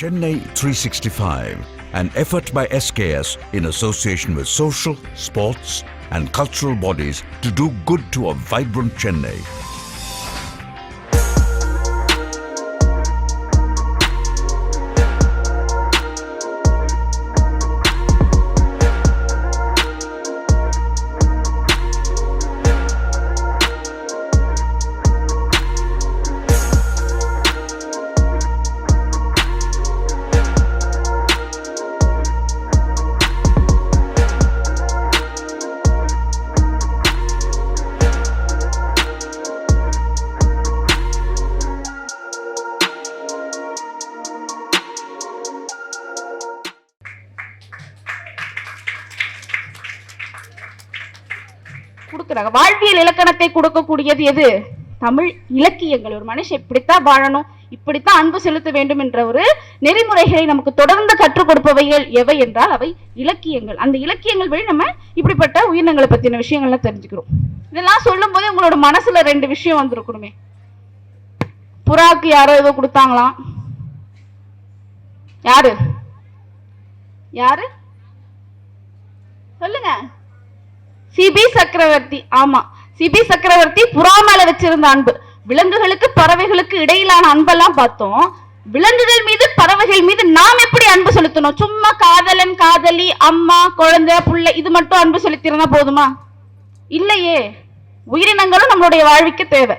Chennai 365, an effort by SKS in association with social, sports and cultural bodies to do good to a vibrant Chennai. கொடுக்குறாங்க. வாழ்வியல் இலக்கணத்தை கொடுக்கக்கூடியது எது? தமிழ் இலக்கியங்கள். ஒரு மனுஷன் இப்படித்தான் வாழணும், இப்படித்தான் அன்பு செலுத்த வேண்டும் என்ற ஒரு நெறிமுறைகளை நமக்கு தொடர்ந்து கற்றுக் கொடுப்பவைகள் எவை என்றால் அவை இலக்கியங்கள். அந்த இலக்கியங்கள் வழி நம்ம இப்படிப்பட்ட உயிரினங்களை பத்தின விஷயங்கள்லாம் தெரிஞ்சுக்கிறோம். இதெல்லாம் சொல்லும் போது உங்களோட மனசுல ரெண்டு விஷயம் வந்திருக்கணுமே. புறாக்கு யாரோ ஏதோ கொடுத்தாங்களாம். யாரு யாரு சொல்லுங்க. சிபி சக்கரவர்த்தி. ஆமா, சிபி சக்கரவர்த்தி புறா மேல வச்சிருந்த அன்பு. விலங்குகளுக்கு பறவைகளுக்கு இடையிலான அன்பெல்லாம் பார்த்தோம். விலங்குகள் மீது பறவைகள் மீது நாம் எப்படி அன்பு செலுத்தணும்? சும்மா காதலன் காதலி அம்மா குழந்தை புள்ளை இது மட்டும் அன்பு செலுத்தினா போதுமா? இல்லையே. உயிரினங்களும் நம்மளுடைய வாழ்விக்கு தேவை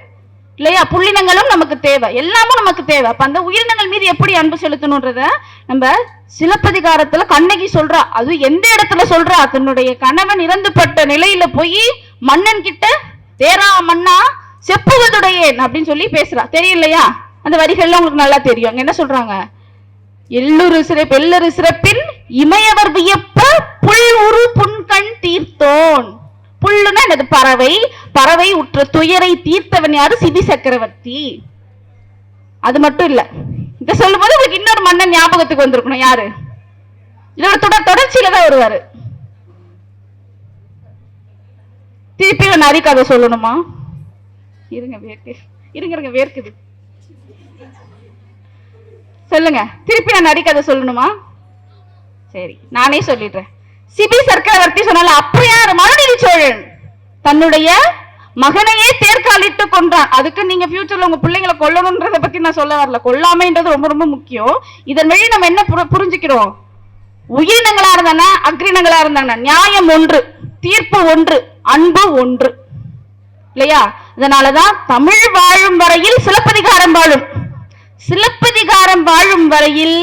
இல்லையா? புள்ளினங்களும் நமக்கு தேவை, எல்லாமும் நமக்கு தேவை. அப்ப அந்த உயிரினங்கள் மீது எப்படி அன்பு செலுத்தணும்ன்றத நம்ம சிலப்பதிகாரத்துல கண்ணகி சொல்றா. அது எந்த இடத்துல சொல்றா? தன்னுடைய கணவன் இறந்துபட்ட நிலையில போய் மன்னன் கிட்ட தேரா மன்னா செப்புவதுடையேன் அப்படின்னு சொல்லி பேசுறா. தெரியலையா? அந்த வரிகள்லாம் உங்களுக்கு நல்லா தெரியும். அங்க என்ன சொல்றாங்க? எல்லொரு சிறப்பின் இமையவர் வியப்ப புல் உரு புன்கண் தீர்த்தோன். புல்லுன்னா எனது பறவை. பறவை உற்ற துயரை தீர்த்தவன் யாரு? சிபி சக்கரவர்த்தி. அது மட்டும் இல்ல, இத சொல்லும் போது உங்களுக்கு இன்னொரு மன்னன் ஞாபகத்துக்கு வந்திருக்கணும். யாரு? இதோட தொடர்ச்சியில தான் வருவாரு. திருப்பி நான் நரி கதை சொல்லணுமா? இருங்க வேர்க்குது. சொல்லுங்க. திருப்பி நான் நரி கதை சொல்லணுமா? சரி, நானே சொல்லிடுறேன். சிபி சக்கரவர்த்தி சொன்னால அப்ப யாரு? மனுநீதி சோழன் தன்னுடைய மகனையே தேர்காலிட்டு கொன்றான். அதுக்கு நீங்க ஃபியூச்சர்ல உங்க பிள்ளைங்களை கொல்லணும்ன்றத பத்தி நான் சொல்ல வரல. கொல்லாமைன்றது ரொம்ப ரொம்ப முக்கியம். இதன் வழி நம்ம என்ன புரிஞ்சுக்கிறோம்? உயிரினங்களா இருந்தாங்க, அக்ரினங்களா இருந்தாங்க, நியாயம் ஒன்று, தீர்ப்பு ஒன்று, அன்பு ஒன்று இல்லையா? இதனாலதான் தமிழ் வாழும் வரையில் சிலப்பதிகாரம் வாழும். சிலப்பதிகாரம் வாழும் வரையில்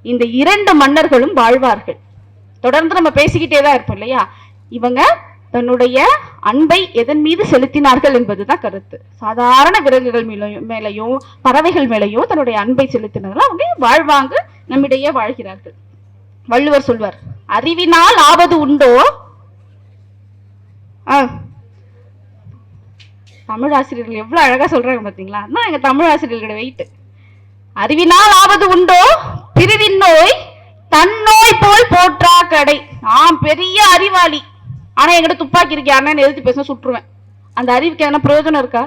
இந்த இரண்டு மன்னர்களும் வாழ்வார்கள். தொடர்ந்து நம்ம பேசிக்கிட்டே தான் இருப்போம் இல்லையா? இவங்க தன்னுடைய அன்பை எதன் மீது செலுத்தினார்கள் என்பதுதான் கருத்து. சாதாரண விலங்குகள் மேலையும் பறவைகள் மேலையும் தன்னுடைய அன்பை செலுத்தினார்கள். அவங்க வாழ்வாங்க, நம்மிடையே வாழ்கிறார்கள். வள்ளுவர் சொல்வார், அறிவினால் ஆவது உண்டோ? தமிழ் ஆசிரியர்கள் எவ்வளவு அழகா சொல்றாங்க பாத்தீங்களா? எங்க தமிழ் ஆசிரியர்களோட வெயிட். அறிவினால் ஆவது உண்டோ பிரிவின் நோய் தன்னோய் போல் போற்றா கடை. நான் பெரிய அறிவாளி, ஆனா என்கிட்ட துப்பாக்கி இருக்கு, யாருன்னா எதிர்த்து பேச சுட்டுருவேன். அந்த அறிவுக்கு எதனா பிரயோஜனம் இருக்கா?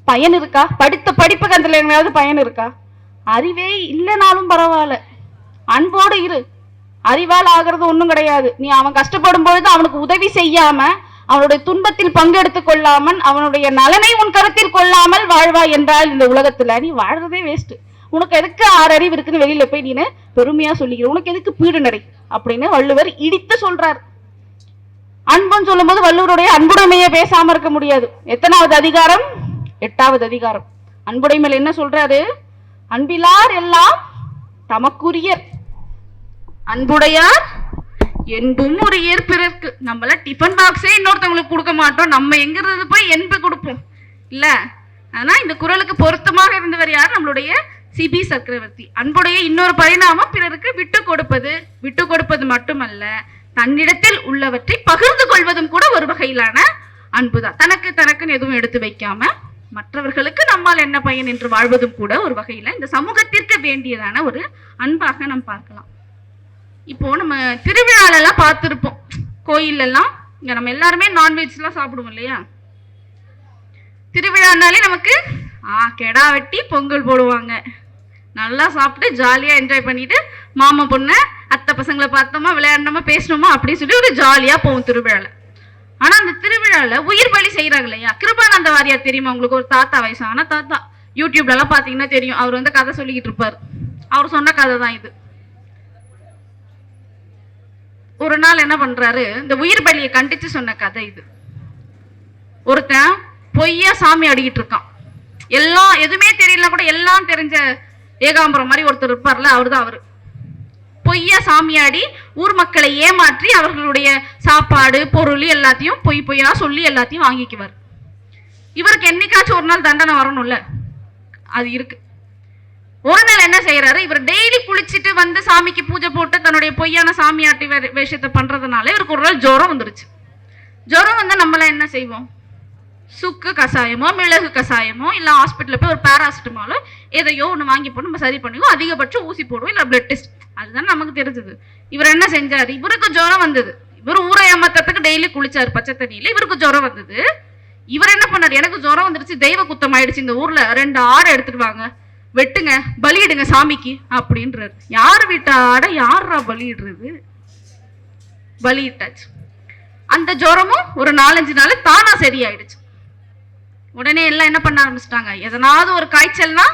பயன் இருக்கா? படித்த படிப்புக்கு அதுல எங்கேயாவது பயன் இருக்கா? அறிவே இல்லைனாலும் பரவாயில்ல, அன்போடு இரு. அறிவால் ஆகிறது ஒண்ணும் கிடையாது. நீ அவன் கஷ்டப்படும் பொழுது அவனுக்கு உதவி செய்யாம, அவனுடைய துன்பத்தில் பங்கெடுத்துக் கொள்ளாமல், அவனுடைய நலனை உன் கருத்தில் கொள்ளாமல் வாழ்வாய் என்றால் இந்த உலகத்துல நீ வாழ்றதே வேஸ்ட். உனக்கு எதுக்கு 6 அறிவு இருக்குன்னு வெளியில போய் நீனு பெருமையா சொல்லிக்கிற? உனக்கு எதுக்கு பீடு நடை அப்படின்னு வள்ளுவர் இடித்து சொல்றார். அன்புன்னு சொல்லும் போது வள்ளுவருடைய அன்புடைமையை பேசாம இருக்க முடியாது. எத்தனாவது அதிகாரம்? 8வது அதிகாரம். அன்புடைமையில் என்ன சொல்றாரு? அன்பிலார் எல்லாம் தமக்குரியர், அன்புடையார் என்பும் உரியர் பிறர்க்கு. நம்மள டிஃபன் பாக்ஸே இன்னொருத்தவங்களுக்கு கொடுக்க மாட்டோம், நம்ம எங்கிறது போய் என்பு கொடுப்போம் இல்ல? ஆனா இந்த குறளுக்கு பொருத்தமாக இருந்தவர் யார்? நம்மளுடைய சிபி சக்கரவர்த்தி. அன்புடைய இன்னொரு பரிணாமம் பிறருக்கு விட்டு கொடுப்பது. விட்டு கொடுப்பது மட்டுமல்ல, தன்னிடத்தில் உள்ளவற்றை பகிர்ந்து கொள்வதும் கூட ஒரு வகையிலான அன்புதான். தனக்குன்னு எதுவும் எடுத்து வைக்காம மற்றவர்களுக்கு நம்மால் என்ன பயன் என்று வாழ்வதும் கூட ஒரு வகையில இந்த சமூகத்திற்கு வேண்டியதான ஒரு அன்பாக நாம் பார்க்கலாம். இப்போ நம்ம திருவிழாலெல்லாம் பார்த்துருப்போம், கோயில் எல்லாம் இங்க நம்ம எல்லாருமே நான்வெஜ் எல்லாம் சாப்பிடுவோம் இல்லையா? திருவிழானாலே நமக்கு கெடா வெட்டி பொங்கல் போடுவாங்க, நல்லா சாப்பிட்டு ஜாலியா என்ஜாய் பண்ணிட்டு மாமா பொண்ணு அத்தை பசங்களை பார்த்தோமா விளையாடணுமா பேசணுமா அப்படின்னு சொல்லி ஒரு ஜாலியா போகும் திருவிழால. ஆனா அந்த திருவிழால உயிர் பலி செய்யறாங்க இல்லையா? கிருபானந்த வாரியார் தெரியுமா உங்களுக்கு? ஒரு தாத்தா, வயசான தாத்தா, யூடியூப்ல எல்லாம் பாத்தீங்கன்னா தெரியும். அவர் வந்து கதை சொல்லிக்கிட்டு இருப்பாரு. அவர் சொன்ன கதை தான் இது. ஒரு நாள் என்ன பண்றாரு, இந்த உயிர் பலியை கண்டிச்சு சொன்ன கதை இது. ஒருத்தன் பொய்யா சாமி அடிக்கிட்டு இருக்கான். எல்லாம் எதுவுமே தெரியல கூட எல்லாம் தெரிஞ்ச ஏகாம்பரம் மாதிரி ஒருத்தர் இருப்பார்ல, அவருதான் அவரு. பொய்யா சாமியாடி ஊர் மக்களை ஏமாற்றி அவர்களுடைய சாப்பாடு பொருள் எல்லாத்தையும் பொய்யா சொல்லி எல்லாத்தையும் வாங்கிக்குவார். இவருக்கு என்னைக்காச்சும் ஒரு நாள் தண்டனை வரணும்ல, அது இருக்கு. ஒரு நாள் என்ன செய்யறாரு, இவர் டெய்லி குளிச்சுட்டு வந்து சாமிக்கு பூஜை போட்டு தன்னுடைய பொய்யான சாமியாட்டி வேஷத்தை பண்றதுனால இவருக்கு ஒரு நாள் ஜுரம் வந்துருச்சு. ஜுரம் வந்தா நம்மள என்ன செய்வோம்? சுக்கு கஷாயமோ மிளகு கஷாயமோ இல்ல ஹாஸ்பிட்டல்ல போய் ஒரு பேராசிட்டமாலோ எதையோ ஒன்று வாங்கி போட்டு நம்ம சரி பண்ணுவோம். அதிகபட்சம் ஊசி போடுவோம் இல்ல பிளட் டெஸ்ட். அதுதான் நமக்கு தெரிஞ்சது. இவர் என்ன செஞ்சாரு, இவருக்கு ஜுரம் வந்தது. இவர் ஊரை ஏமாத்தத்துக்கு டெய்லி குளிச்சாரு பச்சை தண்ணியில. இவருக்கு ஜுரம் வந்தது. இவர் என்ன பண்ணாரு, எனக்கு ஜுரம் வந்துருச்சு, தெய்வ குத்தம் ஆயிடுச்சு, இந்த ஊர்ல 2 ஆடை எடுத்துட்டு வாங்க, வெட்டுங்க, பலியிடுங்க சாமிக்கு அப்படின்றாரு. யார் வீட்டு ஆடை யாரா பலியிடுறது? பலியிட்டாச்சு. அந்த ஜுரமும் ஒரு 4-5 நாள் தானா சரியாயிடுச்சு. உடனே எல்லாம் என்ன பண்ண ஆரம்பிச்சிட்டாங்க, எதனாவது ஒரு காய்ச்சல்னா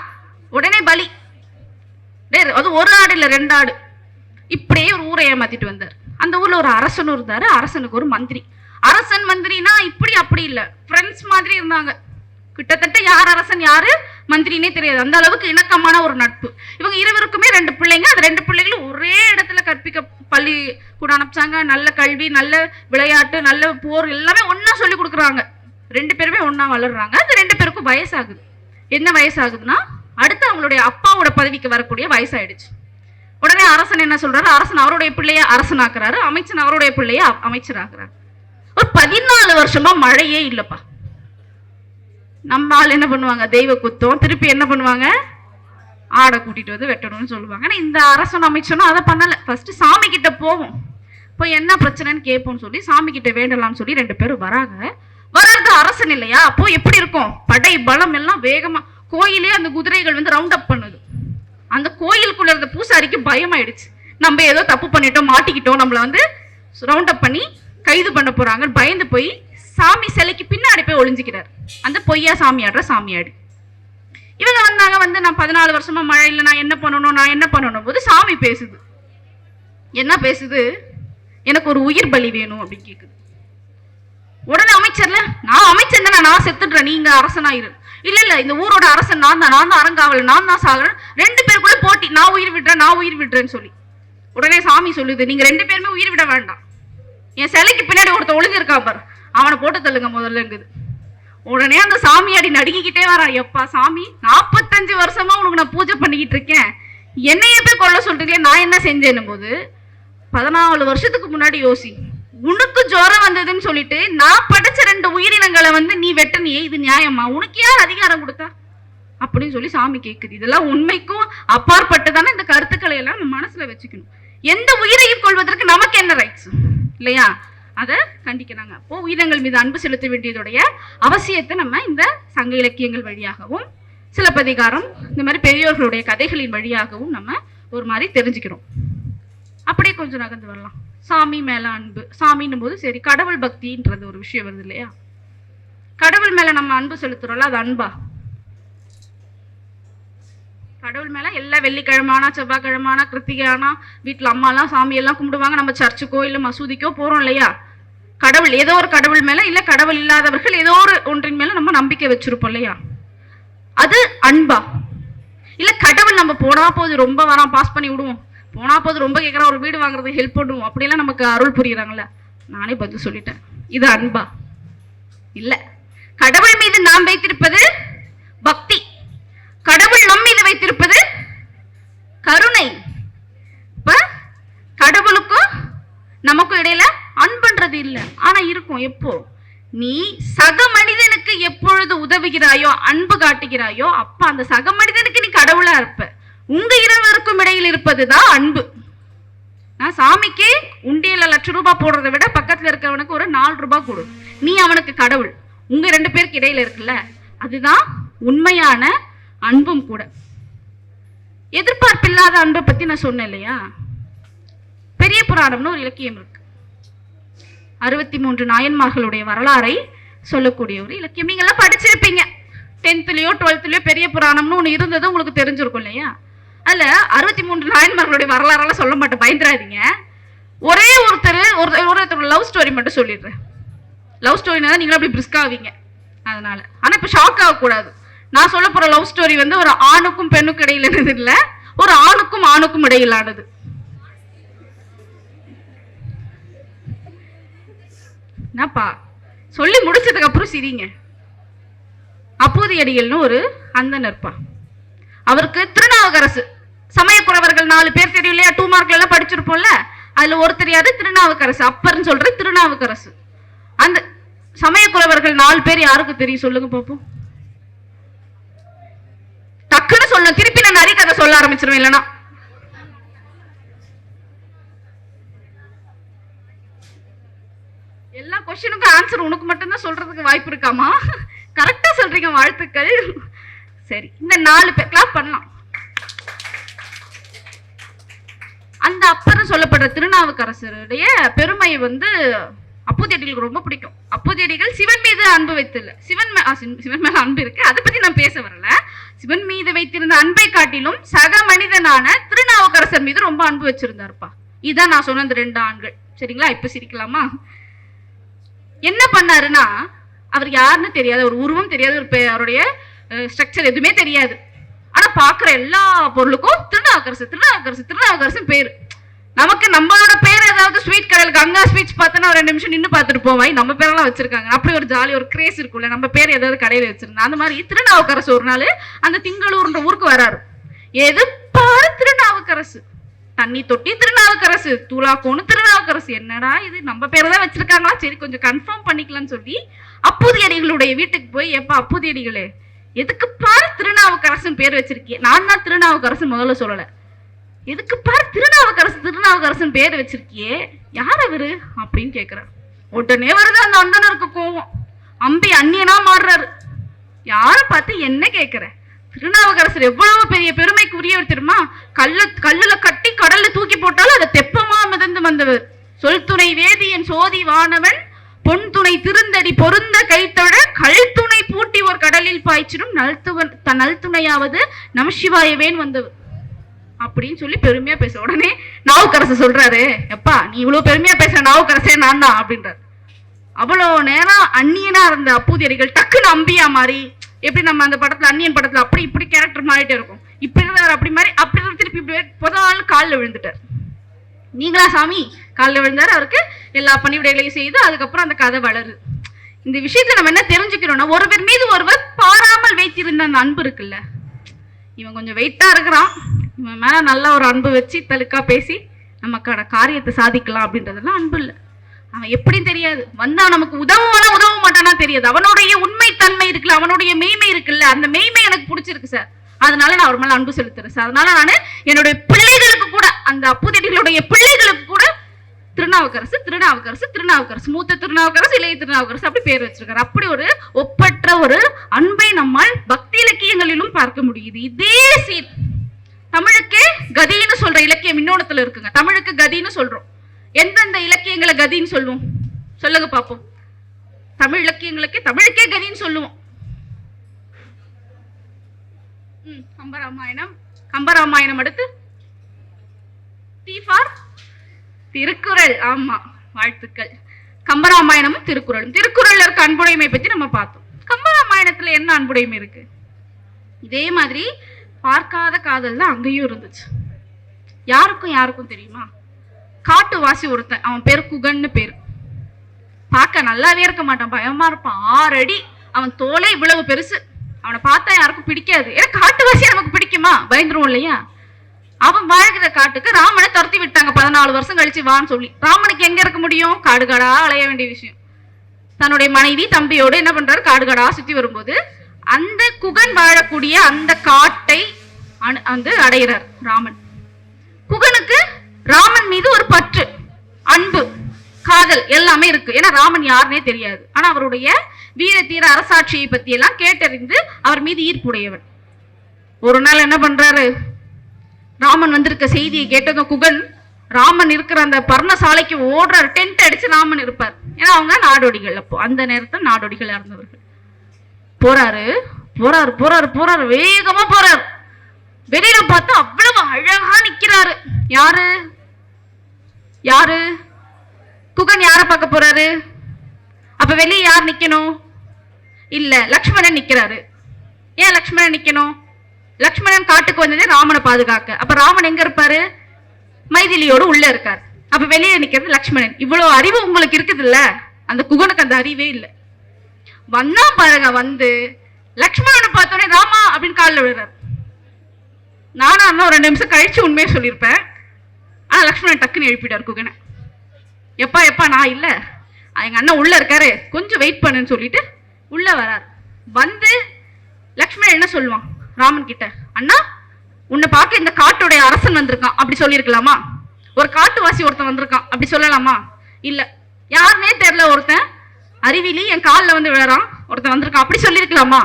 உடனே பலி. அது 1 ஆடு இல்ல 2 ஆடு. இப்படியே ஒரு ஊரை ஏமாத்திட்டு வந்தார். அந்த ஊர்ல ஒரு அரசனும் இருந்தாரு. அரசனுக்கு ஒரு மந்திரி. அரசன் மந்திரினா இப்படி அப்படி இல்ல, ஃப்ரெண்ட்ஸ் மாதிரி இருந்தாங்க. கிட்டத்தட்ட யார் அரசன் யாரு மந்திரினே தெரியாது, அந்த அளவுக்கு இணக்கமான ஒரு நட்பு. இவங்க இருவருக்குமே 2 பிள்ளைங்க. அந்த 2 பிள்ளைகளும் ஒரே இடத்துல கற்பிக்க பள்ளி கூட அனுப்பிச்சாங்க. நல்ல கல்வி, நல்ல விளையாட்டு, நல்ல போர் எல்லாமே ஒன்னா சொல்லி கொடுக்குறாங்க. 2 பேருமே ஒன்னா வளர்றாங்க. அந்த 2 பேருக்கும் வயசாகுது. என்ன வயசாகுதுன்னா, அடுத்து அவங்களுடைய அப்பாவோட பதவிக்கு வரக்கூடிய வயசாயிடுச்சு. உடனே அரசன் என்ன சொல்றாரு, அரசன் அவருடைய பிள்ளைய அரசனாக்குறாரு, அமைச்சன் அவருடைய பிள்ளைய அமைச்சராக்குறாரு. ஒரு 14 வருஷமா மழையே இல்லப்பா. நம்ம ஆள் என்ன பண்ணுவாங்க, தெய்வ குத்தம், திருப்பி என்ன பண்ணுவாங்க, ஆடை கூட்டிட்டு வந்து வெட்டணும்னு சொல்லுவாங்க. ஆனா இந்த அரசன் அமைச்சனும் அதை பண்ணல. ஃபர்ஸ்ட் சாமி கிட்ட போவோம், போய் என்ன பிரச்சனைன்னு கேட்போம்னு சொல்லி சாமி கிட்ட வேண்டலாம்னு சொல்லி 2 பேரும் வராங்க. வர்றது அரசன் இல்லையா? அப்போ எப்படி இருக்கும், படை பலம் எல்லாம் வேகமா. கோயிலே அந்த குதிரைகள் வந்து ரவுண்ட் அப் பண்ணுது. அந்த கோயிலுக்குள்ள இருந்த பூசாரிக்கு பயமாயிடுச்சு, நம்ம ஏதோ தப்பு பண்ணிட்டோம், மாட்டிக்கிட்டோம், நம்மள வந்து ரவுண்ட் அப் பண்ணி கைது பண்ண போறாங்க. பயந்து போய் சாமி சிலைக்கு பின்னாடி போய் ஒளிஞ்சுக்கிறார் அந்த பொய்யா சாமியாடுற சாமியாடி. இவங்க வந்தாங்க, வந்து நான் 14 வருஷமா மழை இல்லை, நான் என்ன பண்ணணும் போது சாமி பேசுது. என்ன பேசுது, எனக்கு ஒரு உயிர் பலி வேணும் அப்படின்னு கேக்குது. உடனே அமைச்சர்ல, நான் அமைச்சர் தானே, நான் செத்துடுறேன், நீங்க அரசனாயிரு. இல்ல இந்த ஊரோட அரசன் நான் தான் அரங்காவல், நான் தான் சாகுறேன். 2 பேருக்குள்ள போட்டி, நான் உயிர் விடுறேன்னு சொல்லி. உடனே சாமி சொல்லுது, நீங்க 2 பேருமே உயிர் விட வேண்டாம், என் சிலைக்கு பின்னாடி ஒருத்த ஒளிஞ்சிருக்கா பாரு, அவனை போட்டு தள்ளுங்க முதல்லங்குது. உடனே அந்த சாமியாடி நடுங்கிக்கிட்டே வரா, எப்பா சாமி, 45 வருஷமா உனக்கு நான் பூஜை பண்ணிக்கிட்டு இருக்கேன், என்னையே போய் கொல்ல சொல்றீங்களே, நான் என்ன செஞ்சேன்னும் போது, 14 வருஷத்துக்கு முன்னாடி யோசி, உனக்கு ஜுரம் வந்ததுன்னு சொல்லிட்டு நான் படைச்ச 2 உயிரினங்களை வந்து நீ வெட்டனியே, இது நியாயமா? உனக்கு யார் அதிகாரம் கொடுத்தா அப்படின்னு சொல்லி சாமி கேக்குது. இதெல்லாம் உண்மைக்கும் அப்பாற்பட்டுதானே இந்த கருத்துக்களை எல்லாம் நம்ம மனசுல வச்சுக்கணும். எந்த உயிரையும் கொள்வதற்கு நமக்கு என்ன ரைட்ஸ் இல்லையா? அதை கண்டிக்கிறாங்க. அப்போ உயிரினங்கள் மீது அன்பு செலுத்த வேண்டியதுடைய அவசியத்தை நம்ம இந்த சங்க இலக்கியங்கள் வழியாகவும் சிலப்பதிகாரம் இந்த மாதிரி பெரியோர்களுடைய கதைகளின் வழியாகவும் நம்ம ஒரு மாதிரி தெரிஞ்சுக்கிறோம். அப்படியே கொஞ்சம் நகர்ந்து வரலாம். சாமி மேல அன்பு, சாமின்னும் போது சரி கடவுள் பக்தின்றது ஒரு விஷயம் வருது இல்லையா? கடவுள் மேல நம்ம அன்பு செலுத்துறோம்ல, அது அன்பா? கடவுள் மேல எல்லா வெள்ளிக்கிழமானா செவ்வாய்க்கிழமானா கிருத்திகையானா வீட்டுல அம்மா எல்லாம் சாமி எல்லாம் கும்பிடுவாங்க, நம்ம சர்ச்சுக்கோ இல்ல மசூதிக்கோ போறோம் இல்லையா? கடவுள் ஏதோ ஒரு கடவுள் மேல, இல்ல கடவுள் இல்லாதவர்கள் ஏதோ ஒரு ஒன்றின் மேல நம்ம நம்பிக்கை வச்சிருப்போம் இல்லையா? அது அன்பா? இல்ல கடவுள் நம்ம போனா போது ரொம்ப வரான், பாஸ் பண்ணி விடுவோம், போனா போது ரொம்ப கேட்கறான், ஒரு வீடு வாங்குறதுக்கு ஹெல்ப் பண்ணுவோம், அப்படியெல்லாம் நமக்கு அருள் புரியுறாங்கல்ல, நானே பதில் சொல்லிட்டேன். இது அன்பா? இல்ல. கடவுள் மீது நாம் வைத்திருப்பது பக்தி, கடவுள் நம் மீது வைத்திருப்பது கருணை. இப்ப கடவுளுக்கும் நமக்கும் இடையில அன்புன்றது இல்லை, ஆனா இருக்கும். எப்போ நீ சக மனிதனுக்கு எப்பொழுது உதவுகிறாயோ, அன்பு காட்டுகிறாயோ, அப்ப அந்த சக மனிதனுக்கு நீ கடவுளா இருப்ப. உங்க இருவருக்கும் இடையில் இருப்பதுதான் அன்பு. நான் சாமிக்கு உண்டியல ₹1,00,000 போடுறதை விட பக்கத்துல இருக்கவனுக்கு ஒரு ₹4 கொடு, நீ அவனுக்கு கடவுள். உங்க 2 பேருக்கு இடையில இருக்குல்ல, அதுதான் உண்மையான அன்பும் கூட. எதிர்பார்ப்பில்லாத அன்பை பத்தி நான் சொன்னேன் இல்லையா? பெரிய புராணம்னு ஒரு இலக்கியம் இருக்கு. 63 நாயன்மார்களுடைய வரலாறை சொல்லக்கூடிய ஒரு இலக்கியம். நீங்க எல்லாம் படிச்சிருப்பீங்க. 10th-லயோ 12th-லயோ பெரிய புராணம்னு ஒண்ணு இருந்தது உங்களுக்கு தெரிஞ்சிருக்கும் இல்லையா? அதுல 63 நாயன்மார்களுடைய வரலாறெல்லாம் சொல்ல மாட்டேன், பயந்துராதீங்க. ஒரே ஒருத்தர் லவ் ஸ்டோரி மட்டும் சொல்லிடுறேன். லவ் ஸ்டோரினா தான் நீங்களும் அப்படி பிரிஸ்கா ஆவீங்க, அதனால. ஆனா இப்ப ஷாக் ஆகக்கூடாது. நான் சொல்ல போற லவ் ஸ்டோரி வந்து ஒரு ஆணுக்கும் பெண்ணுக்கும் இடையிலானது இல்ல, ஒரு ஆணுக்கும் ஆணுக்கும் இடையிலானது. என்னப்பா சொல்லி முடிச்சதுக்கு அப்புறம் சிரிங்க. அப்பூதியடிகள்னு ஒரு அந்தனர்ப்பா. அவருக்கு திருநாவுக்கரசு சமயக்குறவர்கள் 4 பேர் தெரியும் இல்லையா? 2 மார்க்ல எல்லாம் படிச்சிருப்போம்ல. அதுல ஒருத்தர் யாரு? திருநாவுக்கரசு. அப்பர்ன்னு சொல்ற திருநாவுக்கரசு. அந்த சமயக்குறவர்கள் 4 பேர் யாருக்கு தெரியும் சொல்லுங்க பாப்போம். டக்குன்னு சொல்லணும், திருப்பி நான் நிறைய கதை சொல்ல ஆரம்பிச்சிருவேன் இல்லைன்னா. எல்லா கொஸ்டினுக்கும் ஆன்சர் உனக்கு மட்டும்தான் சொல்றதுக்கு வாய்ப்பு இருக்காமா? கரெக்டா சொல்றீங்க, வாழ்த்துக்கள். சரி, இந்த 4 பேர் கிளாப் பண்ணலாம். அந்த அப்பர்னு சொல்லப்படுற திருநாவுக்கரசருடைய பெருமையை வந்து அப்பூதியடிகளுக்கு ரொம்ப பிடிக்கும். அப்பூதியடிகள் சிவன் மீது அன்பு வைத்தில்ல, சிவன் மேல அன்பு இருக்கு, அதை பத்தி நான் பேச வரல. சிவன் மீது வைத்திருந்த அன்பை காட்டிலும் சக மனிதனான திருநாவுக்கரசர் மீது ரொம்ப அன்பு வச்சிருந்தாருப்பா. இதான் நான் சொன்ன அந்த 2 ஆண்கள். சரிங்களா? இப்ப சிரிக்கலாமா? என்ன பண்ணாருன்னா, அவர் யாருன்னு தெரியாது, ஒரு உருவம் தெரியாது, அவருடைய ஸ்ட்ரக்சர் எதுவுமே தெரியாது. ஆனா பாக்குற எல்லா பொருளுக்கும் திருநாவுக்கரசு பேரு. நமக்கு நம்மளோட பேர் ஏதாவது ஸ்வீட் கடையில் கங்கா ஸ்வீட்ஸ் பார்த்தோன்னா 2 நிமிஷம் நின்று பார்த்துட்டு போவாய், நம்ம பேரெல்லாம் வச்சிருக்காங்க. அப்படி ஒரு ஜாலி ஒரு கிரேஸ் இருக்கும்ல, நம்ம பேர் ஏதாவது கடையில வச்சிருந்தா. அந்த மாதிரி திருநாவுக்கரசு ஒரு நாள் அந்த திங்களூர்ன்ற ஊருக்கு வராரு. எதுப்பாரு திருநாவுக்கரசு, தண்ணி தொட்டி திருநாவுக்கரசு, தூளாக்கோன்னு திருநாவுக்கரசு. என்னடா இது, நம்ம பேரை தான் வச்சிருக்காங்களா, சரி கொஞ்சம் கன்ஃபார்ம் பண்ணிக்கலாம்னு சொல்லி அப்பூதியடிகளுடைய வீட்டுக்கு போய், எப்ப அப்பூதியடிகளே எதுக்கு பாரு திருநாவுக்கரசுன்னு பேர் வச்சிருக்கீங்க? நான் தான் திருநாவுக்கரசு முதல்ல சொல்லல, எதுக்கு பாரு திருநாவுக்கரசன் பேர் வச்சிருக்கியே, யார் அவரு அப்படின்னு கேக்குறாரு. உடனே வருது அந்த அந்தனருக்கு கோவம். அம்பி அந்நியனா மாறுறாரு. யார பார்த்து என்ன கேக்குற? திருநாவுக்கரசர் எவ்வளவு பெரிய பெருமைக்கு உரியவர் தெரியுமா? கல்லுல கட்டி கடல்ல தூக்கி போட்டாலும் அதை தெப்பமா மிதந்து வந்தவர். சொல் துணை வேதியன் சோதி வானவன், பொன் துணை திருந்தடி பொருந்த கைத்தொட, கல் துணை பூட்டி ஒரு கடலில் பாய்ச்சிடும் நல் துணையாவது நமசிவாயவேன் வந்தவர் அப்படின்னு சொல்லி பெருமையா பேச. உடனே நாவுக்கரசர் சொல்றாரு, எப்பா நீ இவ்வளவு பெருமையா பேசுற, நாவுக்கரசே நான் தான் அப்படின்றாரு. அவ்வளவு நேரம் அந்நியனா இருந்த அப்பூதியடிகள் டக்குன்னு அம்பியா மாறி, எப்படி நம்ம அந்த படத்துல அந்நியன் படத்துல அப்படி இப்படி கேரக்டர் மாறிட்டே இருக்கும், இப்படி இருந்தாரு அப்படி மாதிரி, அப்படி திருப்பி இப்படி முதல் காலில் விழுந்துட்டார். நீங்களா சாமி? காலில் விழுந்தாரு. அவருக்கு எல்லா பணிவிடைகளையும் செய்து அதுக்கப்புறம் அந்த கதை வளருது. இந்த விஷயத்துல நம்ம என்ன தெரிஞ்சுக்கிறோம்னா, ஒருவர் மீது ஒருவர் பாராமல் வைத்திருந்த அந்த அன்பு இருக்குல்ல, இவன் கொஞ்சம் வெயிட்டா இருக்கிறான், இவன் மேல நல்ல ஒரு அன்பு வச்சு தலுக்கா பேசி நமக்கான காரியத்தை சாதிக்கலாம் அப்படின்றதெல்லாம் அன்பு இல்லை. அவன் எப்படின்னு தெரியாது, வந்தா நமக்கு உதவுவானா உதவ மாட்டானா தெரியாது. அவனுடைய உண்மை தன்மை இருக்குல்ல, அவனுடைய மெய்மை இருக்குல்ல, அந்த மெய்மை எனக்கு பிடிச்சிருக்கு சார், அதனால நான் அவர் மேல அன்பு செலுத்துறேன் சார். அதனால நான் என்னுடைய பிள்ளைகளுக்கு கூட, அந்த அப்பூதியடிகளுடைய பிள்ளைகளுக்கு கூட திருநாவுக்கரசு மூத்த திருநாவுக்கரசு இளைய திருநாவுக்கரசு அப்படி பேர் வச்சிருக்காரு. அப்படி ஒரு ஒப்பற்ற ஒரு அன்பை நம்மால் பக்தி இலக்கியங்களிலும் பார்க்க முடியுது. இதே சீன் தமிழுக்கே கதின்னு சொல்ற இலக்கியம் இன்னொன்னத்துல இருக்குங்க. தமிழுக்கு கதின்னு சொல்றோம். எந்தெந்த இலக்கியங்களை கதின்னு சொல்லுவோம் சொல்லுங்க பாப்போம். தமிழ் இலக்கியங்களுக்கே தமிழுக்கே கதின்னு சொல்லுவோம். கம்பராமாயணம் அடுத்து திருக்குறள். ஆமா, வாழ்த்துக்கள். கம்பராமாயணமும் திருக்குறளும். திருக்குறள்ல இருக்க அன்புடைமை பத்தி நம்ம பார்த்தோம். கம்பராமாயணத்துல என்ன அன்புடைமை இருக்கு? இதே மாதிரி பார்க்காத காதல் தான் அங்கேயும் இருந்துச்சு. யாருக்கும் தெரியுமா? காட்டுவாசி ஒருத்தன், அவன் பேரு குகன்னு பேரு. பார்க்க நல்லாவே இருக்க மாட்டான், பயமா இருப்பான், 6 அடி. அவன் தோலே இவ்வளவு பெருசு. அவனை பார்த்தா யாருக்கும் பிடிக்காது. ஏன்னா காட்டுவாசியா நமக்கு பிடிக்குமா? பயந்துருவோம் இல்லையா? அவன் வாழ்கிற காட்டுக்கு ராமனை துரத்தி விட்டாங்க 14 வருஷம் கழிச்சு வான்னு சொல்லி. ராமனுக்கு எங்க இருக்க முடியும்? காடுகாடா அலைய வேண்டிய விஷயம். தன்னுடைய மனைவி தம்பியோடு என்ன பண்றாரு? காடுகாடா சுத்தி வரும்போது அந்த குகன் வாழக்கூடிய அந்த காட்டை வந்து அடைகிறார் ராமன். குகனுக்கு ராமன் மீது ஒரு பற்று, அன்பு, காதல் எல்லாமே இருக்கு. ஏன்னா ராமன் யாருன்னே தெரியாது. ஆனா அவருடைய வீர தீர அரசாட்சியை பத்தி எல்லாம் கேட்டறிந்து அவர் மீது ஈர்ப்புடையவன். ஒரு நாள் என்ன பண்றாரு? ராமன் வந்திருக்க செய்தியை கேட்டதும் குகன் ராமன் இருக்கிற அந்த பர்ணசாலைக்கு ஓடுற டென்ட் அடிச்சு ராமன் இருப்பார். ஏன்னா அவங்க நாடோடிகள், அப்போ அந்த நேரத்தில் நாடோடிகள் இருந்தவர்கள். போறாரு போறாரு போறாரு போறாரு வேகமா போறாரு. வெளியில பார்த்தா அவ்வளவு அழகா நிக்கிறாரு. யாரு யாரு? குகன் யார பார்க்க போறாரு? அப்ப வெளியே யார் நிக்கணும்? இல்ல, லக்ஷ்மணன் நிக்கிறாரு. ஏன் லக்ஷ்மணன் நிக்கணும்? லக்ஷ்மணன் காட்டுக்கு வந்ததே ராமனை பாதுகாக்க. அப்ப ராமன் எங்க இருப்பாரு? மைதிலியோடு உள்ள இருக்காரு. அப்ப வெளியே நிக்கிறது லக்ஷ்மணன். இவ்வளவு அறிவு உங்களுக்கு இருக்குது இல்ல, அந்த குகனுக்கு அந்த அறிவே இல்லை. வந்தா பாருங்க, வந்து லக்ஷ்மணனை பார்த்தோன்னே ராமா அப்படின்னு காலில் விழுறாரு. நானும் ஒரு 2 நிமிஷம் கழிச்சு உண்மையை சொல்லியிருப்பேன். ஆனா லக்ஷ்மணன் டக்குன்னு எழுப்பிட்டார் குகனை. எப்பா எப்பா நான் இல்ல, எங்க அண்ணன் உள்ள இருக்காரு, கொஞ்சம் வெயிட் பண்ணுன்னு சொல்லிட்டு உள்ள வராரு. வந்து லக்ஷ்மணன் என்ன சொல்லுவான் ராமன் கிட்ட? அண்ணா, உன்னை பார்க்க இந்த காட்டுடைய அரசன் வந்திருக்கான் அப்படி சொல்லியிருக்கலாமா? ஒரு காட்டுவாசி ஒருத்தன் வந்திருக்கான் அப்படி சொல்லலாமா? இல்ல, யாருன்னே தெரியல ஒருத்தன் அறிவிலி என் காலில் வந்து விழறான் ஒருத்தன் வந்திருக்கான் அப்படி சொல்லியிருக்கலாமா?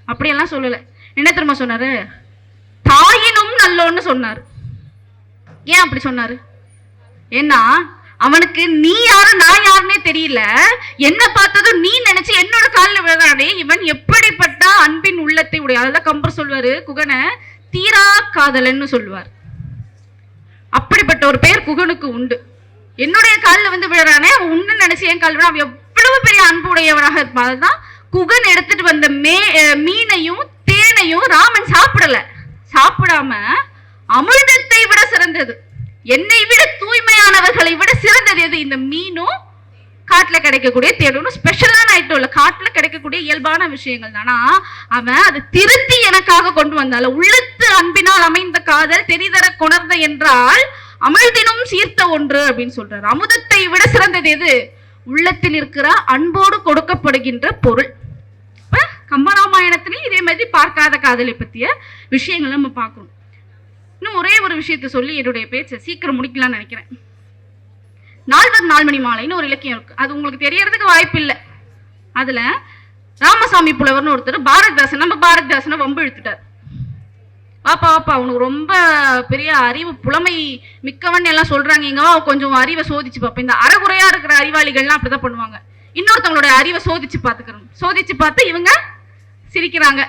அப்படியெல்லாம் சொல்லல. என்ன தெரியுமா சொன்னாரு? தாயினும் நல்லோன்னு சொன்னாரு. ஏன் அப்படி சொன்னாரு? ஏன்னா அவனுக்கு நீ யாரு நான் யாருன்னே தெரியல, என்ன பார்த்ததும் நீ நினைச்சு என்னோட காலில் விழுறானே, இவன் எப்படிப்பட்ட அன்பின் உள்ளத்தை உடைய. அதான் கம்பர் சொல்வாரு குகனை தீரா காதலன்னு சொல்லுவார். அப்படிப்பட்ட ஒரு பெயர் குகனுக்கு உண்டு. என்னுடைய காலில் வந்து விழுறானே, அவன் உன்னு நினைச்சு என் கால் விழா, அவன் எவ்வளவு பெரிய அன்பு உடையவராக இருப்பான். அதுதான் குகன் எடுத்துட்டு வந்த மீனையும் தேனையும் ராமன் சாப்பிடல. சாப்பிடாம அமிர்தத்தை விட சிறந்தது, என்னை விட தூய்மையானவர்களை விட சிறந்தது எது? இந்த மீனும் காட்டுல கிடைக்கக்கூடிய தேடும் ஸ்பெஷலான ஐட்டம் இல்ல, காட்டுல கிடைக்கக்கூடிய இயல்பான விஷயங்கள் தானா. அவன் அதை திருத்தி எனக்காக கொண்டு வந்தால. உள்ளத்து அன்பினால் அமைந்த காதல் தெரிதர கொணர்ந்த என்றால் அமிழ்தினும் சீர்த்த ஒன்று அப்படின்னு சொல்றாரு. அமுதத்தை விட சிறந்தது எது? உள்ளத்தில் இருக்கிற அன்போடு கொடுக்கப்படுகின்ற பொருள். கம்பராமாயணத்திலையும் இதே மாதிரி பார்க்காத காதலை பத்திய விஷயங்கள் நம்ம பார்க்கணும். இன்னும் ஒரே ஒரு விஷயத்த சொல்லி என்னுடைய பேச்சை சீக்கிரம் முடிக்கலாம்னு நினைக்கிறேன். 4 நாள்மணி மாலைன்னு ஒரு இலக்கியம் இருக்கு, அது உங்களுக்கு தெரியறதுக்கு வாய்ப்பு இல்லை. அதுல ராமசாமி புலவர்னு ஒருத்தர் பாரதிதாசன், நம்ம பாரதிதாசனை வம்பு இழுத்துட்டார். வாப்பா வாப்பா, உனக்கு ரொம்ப பெரிய அறிவு புலமை மிக்கவன் எல்லாம் சொல்றாங்க, இங்கவா கொஞ்சம் அறிவை சோதிச்சு பார்ப்பேன். இந்த அறகுறையா இருக்கிற அறிவாளிகள்லாம் அப்படிதான் பண்ணுவாங்க, இன்னொருத்தவங்களோட அறிவை சோதிச்சு பார்த்துக்கிறோம். சோதிச்சு பார்த்து இவங்க சிரிக்கிறாங்க.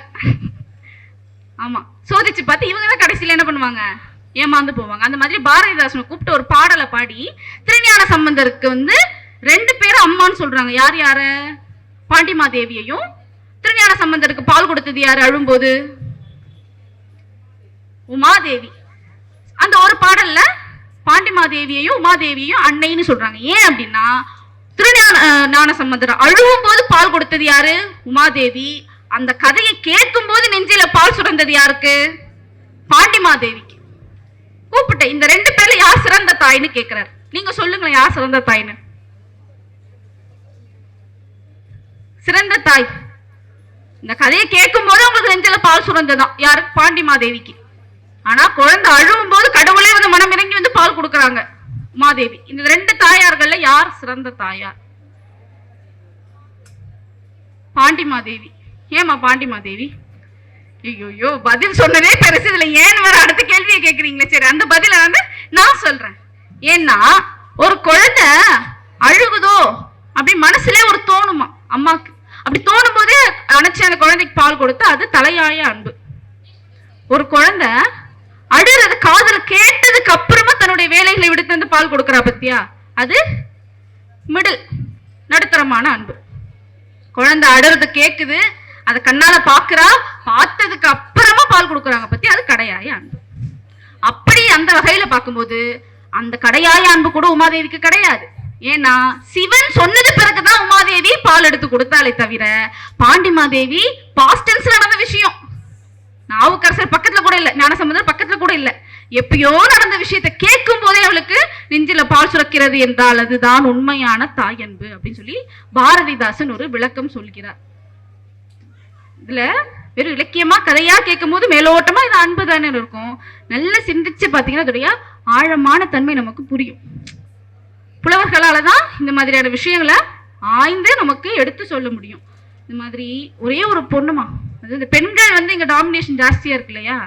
ஆமா, சோதிச்சு பார்த்து இவங்க தான் கடைசியில என்ன பண்ணுவாங்க? ஏமாந்து போவாங்க. அந்த மாதிரி பாரதிதாசனை கூப்பிட்டு ஒரு பாடலை பாடி திருஞான சம்பந்தருக்கு வந்து 2 பேரும் அம்மான்னு சொல்றாங்க. யார் யார? பாண்டிமாதேவியையும். திருஞான சம்பந்தருக்கு பால் கொடுத்தது யாரு அழும்போது? உமாதேவி. அந்த ஒரு பாடல்ல பாண்டிமாதேவியையும் உமாதேவியையும் அன்னைன்னு சொல்றாங்க. ஏன் அப்படின்னா திருஞான சம்பந்தர் அழுவும் போது பால் கொடுத்தது யாரு? உமாதேவி. அந்த கதையை கேட்கும் போது நெஞ்சில பால் சுரந்தது யாருக்கு? பாண்டிமாதேவிக்கு. கூப்பிட்ட இந்த 2 பேர்ல யார் சிறந்த தாய்னு கேட்கிறார். நீங்க சொல்லுங்க, யார் சிறந்த தாய்னு? சிறந்த தாய் இந்த கதையை கேட்கும் போது உங்களுக்கு நெஞ்சில பால் சுரந்ததான் யாரு? பாண்டிமாதேவிக்கு. ஆனா குழந்தை அழுவும் போது கடவுளே வந்து மனம் இறங்கி வந்து பால் கொடுக்கறாங்க உமாதேவி. இந்த 2 தாயார்கள்ல யார் சிறந்த தாயார்? பாண்டிமாதேவி. ஏமா பாண்டிமாதேவி? ஐயோ, பதில் சொன்னதே பெருசு, இதுல ஏன் வர அடுத்த கேள்வியை கேட்கறீங்களே. சரி, அந்த பதில வந்து நான் சொல்றேன். ஏன்னா ஒரு குழந்தை அழுகுதோ அப்படி மனசுல ஒரு தோணுமா அம்மாக்கு. அப்படி தோணும் போதே அணைச்சு அந்த குழந்தைக்கு பால் கொடுத்து அது தலையாய அன்பு. ஒரு குழந்தை அழுறது காதல கேட்டதுக்கு அப்புறமா தன்னுடைய வேலைகளை விடுத்து வந்து பால் கொடுக்கறா பத்தியா, அது மிடில் நடுத்தரமான அன்பு. குழந்தை அழுறது கேக்குது, அதை கண்ணால பாக்குறா, பார்த்ததுக்கு அப்புறமா பால் கொடுக்குறாங்க பத்தி, அது கடையாய அன்பு. அப்படி அந்த வகையில பார்க்கும்போது அந்த கடையாய அன்பு கூட உமாதேவிக்கு கிடையாது. ஏன்னா சிவன் சொன்னது பிறகுதான் உமாதேவி பால் எடுத்து கொடுத்தாலே தவிர பாண்டிமாதேவி பாஸ்ட் டென்ஸ்ல நடந்த விஷயம். நாவுக்கரசர் பக்கத்துல கூட இல்ல, ஞானசம்பந்தர் பக்கத்துல கூட இல்ல, எப்பயோ நடந்த விஷயத்தை கேட்கும் போதே அவளுக்கு நெஞ்சில பால் சுரக்கிறது என்றால் அதுதான் உண்மையான தாய் அன்பு அப்படின்னு சொல்லி பாரதிதாசன் ஒரு விளக்கம் சொல்கிறார். இதுல வெறும் இலக்கியமா கதையா கேட்கும் போது மேலோட்டமா இது அன்பு தானே இருக்கும். நல்லா சிந்திச்சு பாத்தீங்கன்னா அதோடைய ஆழமான தன்மை நமக்கு புரியும். புலவர்களாலதான் இந்த மாதிரியான விஷயங்களை ஆய்ந்து நமக்கு எடுத்து சொல்ல முடியும். இந்த மாதிரி ஒரே ஒரு பொண்ணுமா, அதாவது பெண்கள் வந்து இங்க டாமினேஷன் ஜாஸ்தியா இருக்கு இல்லையா,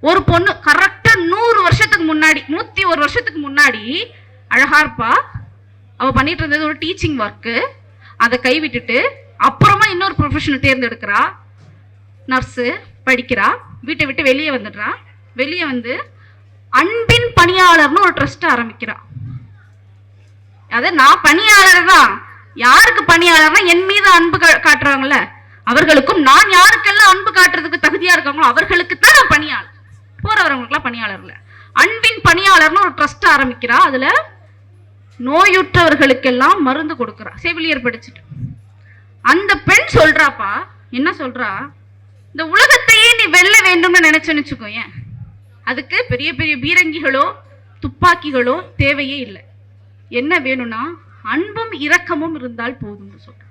ஒரு பொண்ணு கரெக்டா கிட்டத்தட்ட 100 வருஷத்துக்கு முன்னாடி 101 வருஷத்துக்கு முன்னாடி அழகா இருப்பா. அவ பண்ணிட்டு இருந்தது ஒரு டீச்சிங் ஒர்க்கு. அதை கைவிட்டுட்டு அப்புறமா இன்னொரு ப்ரொஃபஷனல் தேர்ந்தெடுக்கிறா. நர்ஸு படிக்கிறா. வீட்டை விட்டு வெளியே வந்துடுறா. வெளியே வந்து அன்பின் பணியாளர்னு ஒரு ட்ரஸ்ட் ஆரம்பிக்கிறா. அத நான் பணியாளர் தான். யாருக்கு பணியாளர்னா என் மீது அன்பு காட்டுறாங்கல்ல அவர்களுக்கும், நான் யாருக்கெல்லாம் அன்பு காட்டுறதுக்கு தகுதியா இருக்காங்களோ அவர்களுக்கு தான் நான் பணியாளர். போறவர்களுக்கெல்லாம் பணியாளர் இல்ல. அன்பின் பணியாளர்னு ஒரு ட்ரஸ்ட் ஆரம்பிக்கிறா. அதுல நோயுற்றவர்களுக்கெல்லாம் மருந்து கொடுக்குறா. செவிலியர் படிச்சுட்டு அந்த பெண் சொல்றாப்பா, என்ன சொல்றா, இந்த உலகத்தையே நீ வெல்ல வேண்டும்னு நினைச்சுன்னு வச்சுக்கோயேன், அதுக்கு பெரிய பெரிய பீரங்கிகளோ துப்பாக்கிகளோ தேவையே இல்லை. என்ன வேணும்னா அன்பும் இரக்கமும் இருந்தால் போதும் சொல்ற.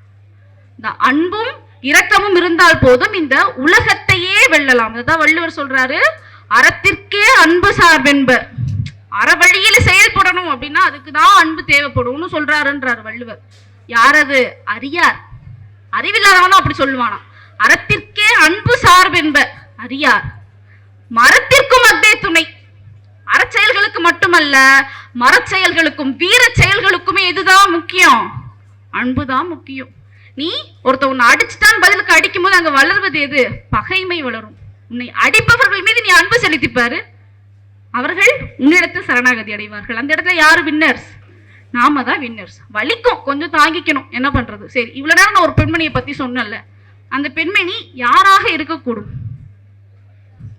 இந்த அன்பும் இரக்கமும் இருந்தால் போதும் இந்த உலகத்தையே வெல்லலாம். அதான் வள்ளுவர் சொல்றாரு, அறத்திற்கே அன்பு சார்பென்பர். அறவழியில செயல்படணும் அப்படின்னா அதுக்குதான் அன்பு தேவைப்படும்னு சொல்றாருன்றாரு வள்ளுவர். யார் அது? அரியார். அறிவில்லாதவனும் அப்படி சொல்லுவானா. அறத்திற்கே அன்பு சார்பென்பர் அரியார். மரத்திற்கும் அத்தே துணை. அறச்செயல்களுக்கு மட்டுமல்ல, மரச்செயல்களுக்கும் வீர செயல்களுக்குமே எதுதான் முக்கியம்? அன்புதான் முக்கியம். நீ ஒருத்த உன்னை அடிச்சுட்டான் பதிலுக்கு அடிக்கும் போது அங்க வளர்வது எது? பகைமை வளரும். உன்னை அடிப்பவர்கள் மீது நீ அன்பு செலுத்திப்பாரு, அவர்கள் உன்னிடத்தில் சரணாகதி அடைவார்கள். அந்த இடத்துல யாரு வின்னர்ஸ்? நாம தான் வின்னர்ஸ். வலிக்கும், கொஞ்சம் தாங்கிக்கணும், என்ன பண்றது. சரி, இவ்வளவு நேரம் நான் ஒரு பெண்மணியை பத்தி சொன்னேன்ல, அந்த பெண்மணி யாராக இருக்கக்கூடும்?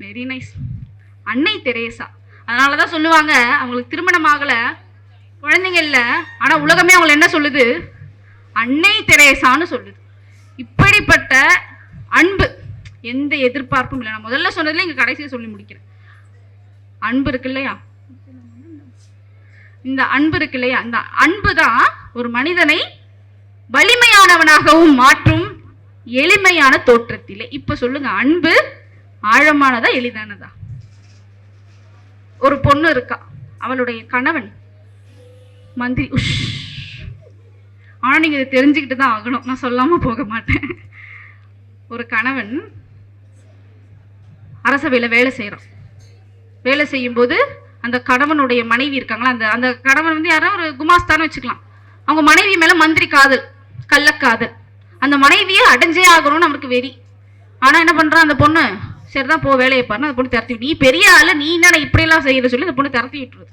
வெரி நைஸ், அன்னை தெரேசா. அதனாலதான் சொல்லுவாங்க, அவங்களுக்கு திருமணம் ஆகல, குழந்தைங்க இல்ல, ஆனா உலகமே அவங்களை என்ன சொல்லுது? அன்னை தெரேசான்னு சொல்லுது. இப்படிப்பட்ட அன்பு, எந்த எதிர்பார்ப்பும் இல்லை. நான் முதல்ல சொன்னதுல இங்க கடைசியை சொல்லி முடிக்கிறேன். அன்பு இருக்கு இல்லையா, இந்த அன்பு இருக்கு இல்லையா, இந்த அன்பு தான் ஒரு மனிதனை வலிமையானவனாகவும் மாற்றும் எளிமையான தோற்றத்திலே. இப்ப சொல்லுங்க, அன்பு ஆழமானதா எளிதானதா? ஒரு பொண்ணு இருக்கா, அவளுடைய கணவன் மந்திரி. ஆனா நீங்க இதை தெரிஞ்சுக்கிட்டு தான் ஆகணும், நான் சொல்லாம போக மாட்டேன். ஒரு கணவன் அரசவையில வேலை செய்யறான். வேலை செய்யும் போது அந்த கணவனுடைய மனைவி இருக்காங்களா, அந்த அந்த கணவன் வந்து யாரோ ஒரு குமாஸ்தான்னு வச்சுக்கலாம். அவங்க மனைவி மேல மந்திரி காதல், கள்ளக்காதல். அந்த மனைவியை அடைஞ்சே ஆகணும்னு அவருக்கு வெறி. ஆனா என்ன பண்றான் அந்த பொண்ணு, சரிதான் போ வேலையை பாருன்னு அந்த பொண்ணு திரட்டி விட்டு, நீ பெரிய ஆளு, நீ என்ன இப்படி எல்லாம் செய்யற சொல்லி அந்த பொண்ணு திரட்டி விட்டுருது.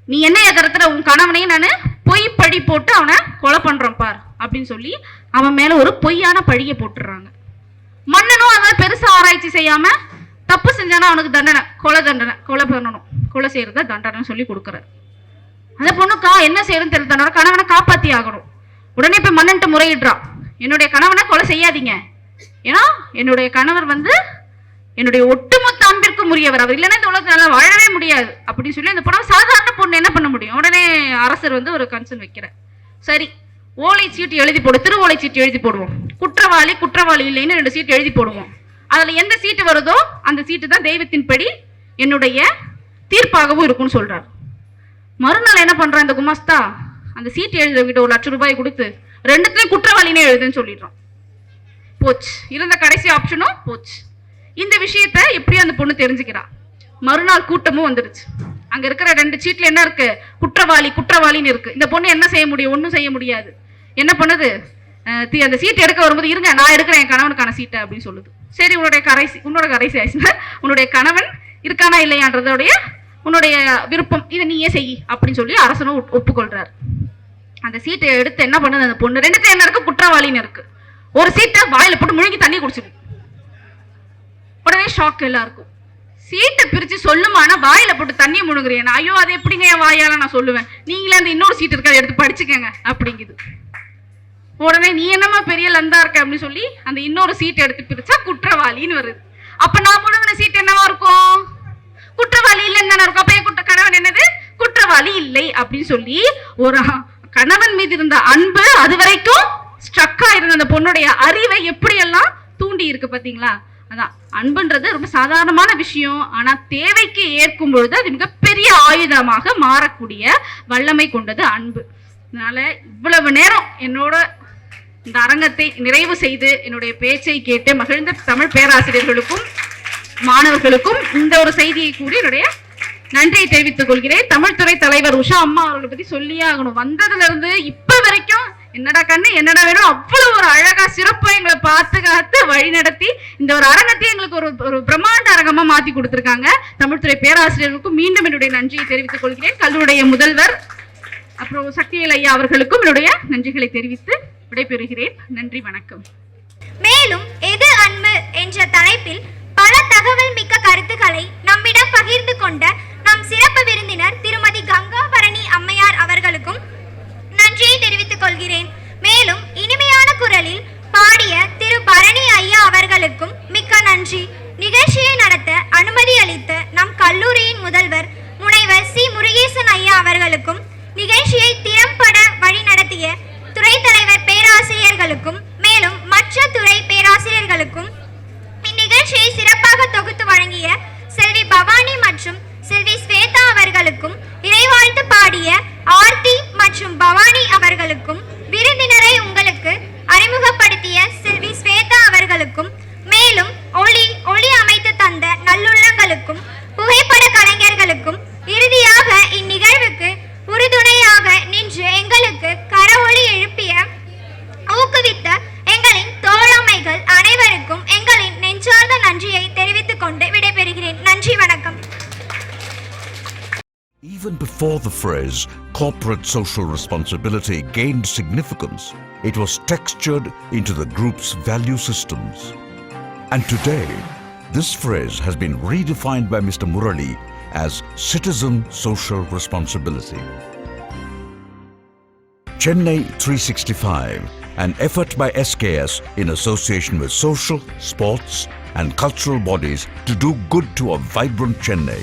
நீ என்னைய திரத்துற, உன் கணவனையும் நான் பொய் பழி போட்டு அவனை கொலை பண்றேன் பார் அப்படின்னு சொல்லி அவன் மேல ஒரு பொய்யான பழியை போட்டுடுறாங்க. மன்னனும் அவன் பெருசா ஆராய்ச்சி செய்யாம, தப்பு செஞ்சானா அவனுக்கு தண்டனை, கொலை தண்டனை, கொலை பண்ணணும், கொலை செய்யறத தண்டனை சொல்லி கொடுக்குறாரு. அந்த பொண்ணுக்கா என்ன செய்யறதுன்னு தெரியல, தன்னோட கணவனை காப்பாத்தி ஆகணும். உடனே போய் மன்னன்ட்டு முறையிடுறான், என்னுடைய கணவனை கொலை செய்யாதீங்க, ஏன்னா என்னுடைய கணவர் வந்து என்னுடைய ஒட்டுமொத்த அன்பிற்கு உரியவர், அவர் இல்லைன்னா இந்த உலகத்துல வாழவே முடியாது அப்படின்னு சொல்லி அந்த பொண்ணு, சாதாரண பொண்ணு என்ன பண்ண முடியும்? உடனே அரசர் வந்து ஒரு கன்சர்ன் வைக்கிறார். சரி, ஓலை சீட்டு எழுதி போடு, திருவோலை சீட்டு எழுதி போடுவோம், குற்றவாளி குற்றவாளி இல்லைன்னு 2 சீட்டு எழுதி போடுவோம். அதுல எந்த சீட்டு வருதோ அந்த சீட்டு தான் தெய்வத்தின்படி என்னுடைய தீர்ப்பாகவும் இருக்கும்னு சொல்றாரு. மறுநாள் என்ன பண்றான் இந்த குமாஸ்தா, அந்த சீட்டு எழுதுகிட்ட 1 லட்சம் ரூபாய் கொடுத்து 2த்துலயும் குற்றவாளினே எழுதுன்னு சொல்லிடுறான். போச்சு, இருந்த கடைசி ஆப்ஷனும் போச்சு. இந்த விஷயத்த எப்படியும் அந்த பொண்ணு தெரிஞ்சுக்கிறா. மறுநாள் கூட்டமும் வந்துருச்சு. அங்க இருக்கிற 2 சீட்ல என்ன இருக்கு? குற்றவாளி குற்றவாளின்னு இருக்கு. இந்த பொண்ணு என்ன செய்ய முடியும்? ஒன்றும் செய்ய முடியாது. என்ன பண்ணுது? அந்த சீட் எடுக்க வரும்போது, இருங்க நான் எடுக்கிறேன் என் கணவனுக்கான சீட்டை அப்படின்னு சொல்லுது. சரி, உன்னோட கடைசி ஆயிடுச்சுன்னா உன்னுடைய கணவன் இருக்கானா இல்லையான்றதோடைய உன்னுடைய விருப்பம், இதை நீயே செய் அப்படின்னு சொல்லி அரசனும் ஒப்புக்கொள்றாரு. அந்த சீட்டை எடுத்து என்ன பண்ணுது அந்த பொண்ணு, 2த்துல என்ன இருக்கு? குற்றவாளின்னு இருக்கு. ஒரு சீட்டை வாயில போட்டு முழுங்கி தண்ணி குடிச்சிடும். உடனே ஷாக் எல்லாருக்கும். சீட்டை பிரிச்சு சொல்லுமானா வாயில போட்டு தண்ணி முழுங்குறேன். ஐயோ அது எப்படிங்க என் வாயால நான் சொல்லுவேன், நீங்களே அந்த இன்னொரு சீட் இருக்க எடுத்து படிச்சுக்கங்க அப்படிங்குது. உடனே நீ என்னமா பெரிய லந்தா இருக்க அப்படின்னு சொல்லி அந்த இன்னொரு சீட் எடுத்து பிரிச்சா குற்றவாளின்னு வருது. அப்ப நான் முழுங்கின சீட் என்னவா இருக்கும்? குற்றவாளி இல்லைன்னு தானே இருக்கும். அப்ப என் கணவன் என்னது? குற்றவாளி இல்லை அப்படின்னு சொல்லி ஒரு கணவன் மீது இருந்த அன்பு அது வரைக்கும் ஸ்ட்ரக்கா இருந்த அந்த பொண்ணுடைய அறிவை எப்படியெல்லாம் தூண்டி இருக்கு பாத்தீங்களா? அதான் அன்புன்றது ரொம்ப சாதாரணமான விஷயம். ஆனா தேவைக்கு ஏற்கும் பொழுது அது மிகப்பெரிய ஆயுதமாக மாறக்கூடிய வல்லமை கொண்டது அன்பு. அதனால இவ்வளவு நேரம் என்னோட இந்த அரங்கத்தை நிறைவு செய்து என்னுடைய பேச்சை கேட்டு மகிழ்ந்த தமிழ் பேராசிரியர்களுக்கும் மாணவர்களுக்கும் இந்த ஒரு செய்தியை கூறி என்னுடைய நன்றியை தெரிவித்துக் கொள்கிறேன். தமிழ் துறை தலைவர் உஷா அம்மா அவர்களை பத்தி சொல்லியே ஆகணும். வந்ததுல இருந்து இப்ப வரைக்கும் என்னடா கண்ணு என்னடா வேணும் அவ்வளவு ஒரு அழகா சிறப்பா எங்களை பாதுகாத்து வழி நடத்தி இந்த ஒரு அரங்கத்தை எங்களுக்கு ஒரு பிரம்மாண்ட அரங்கமா மாத்தி கொடுத்திருக்காங்க. தமிழ்துறை பேராசிரியர்களுக்கும் மீண்டும் என்னுடைய நன்றியை தெரிவித்துக் கொள்கிறேன். கல்லூரிய முதல்வர் அப்புறம் சக்திவேல் ஐயா அவர்களுக்கும் என்னுடைய நன்றிகளை தெரிவித்து விடைபெறுகிறேன். நன்றி, வணக்கம். மேலும் எது அன்பு என்ற தலைப்பில் பல தகவல் மிக்க கருத்துக்களை நம்மிடம் பகிர்ந்து கொண்ட நம் சிறப்பு விருந்தினர் திருமதி கங்காபரணி அம்மையார் அவர்களுக்கும் நன்றியை தெரிவித்துக் கொள்கிறேன். மேலும் இனிமையான குரலில் பாடிய திரு பரணி ஐயா அவர்களுக்கும் மிக்க நன்றி. நிகழ்ச்சியை நடத்த அனுமதி அளித்த நம் கல்லூரியின் முதல்வர் முனைவர் சி முருகேசன் ஐயா அவர்களுக்கும் நிகழ்ச்சியை திறம்பட வழி நடத்திய துறை தலைவர் பேராசிரியர்களுக்கும் மேலும் மற்ற துறை பேராசிரியர்களுக்கும் இந்நிகழ்ச்சியை சிறப்பாக தொகுத்து வழங்கிய செல்வி பவானி மற்றும் செல்வி ஸ்வேதா அவர்களுக்கும் இறைவாழ்த்து பாடிய ஆர்த்தி மற்றும் பவானி அவர்களுக்கும் விருந்தினரை உங்களுக்கு அறிமுகப்படுத்திய செல்வி ஸ்வேதா அவர்களுக்கும் மேலும் ஒளி அமைத்து தந்த நல்லுள்ளங்களுக்கும் புகைப்பட கலைஞர்களுக்கும் இறுதியாக இந்நிகழ்வுக்கு உறுதுணையாக நின்று எங்களுக்கு கரவொலி எழுப்பிய ஊக்குவித்த எங்களின் தோழமைகள் அனைவருக்கும் எங்களின் நெஞ்சார்ந்த நன்றியை தெரிவித்துக் கொண்டு விடைபெறுகிறேன். நன்றி, வணக்கம். Even before the phrase corporate social responsibility gained significance, it was textured into the group's value systems. And today, this phrase has been redefined by Mr. Murali as citizen social responsibility. Chennai 365, an effort by SKS in association with social, sports and cultural bodies to do good to a vibrant Chennai.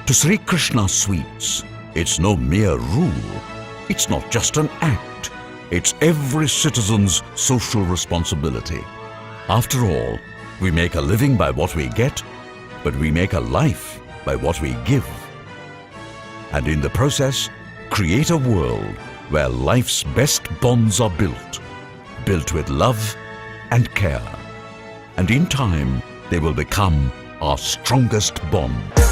To Sri Krishna Sweets, it's no mere rule. It's not just an act. It's every citizen's social responsibility. After all, we make a living by what we get, but we make a life by what we give. And in the process, create a world where life's best bonds are built with love and care. And in time, they will become our strongest bond.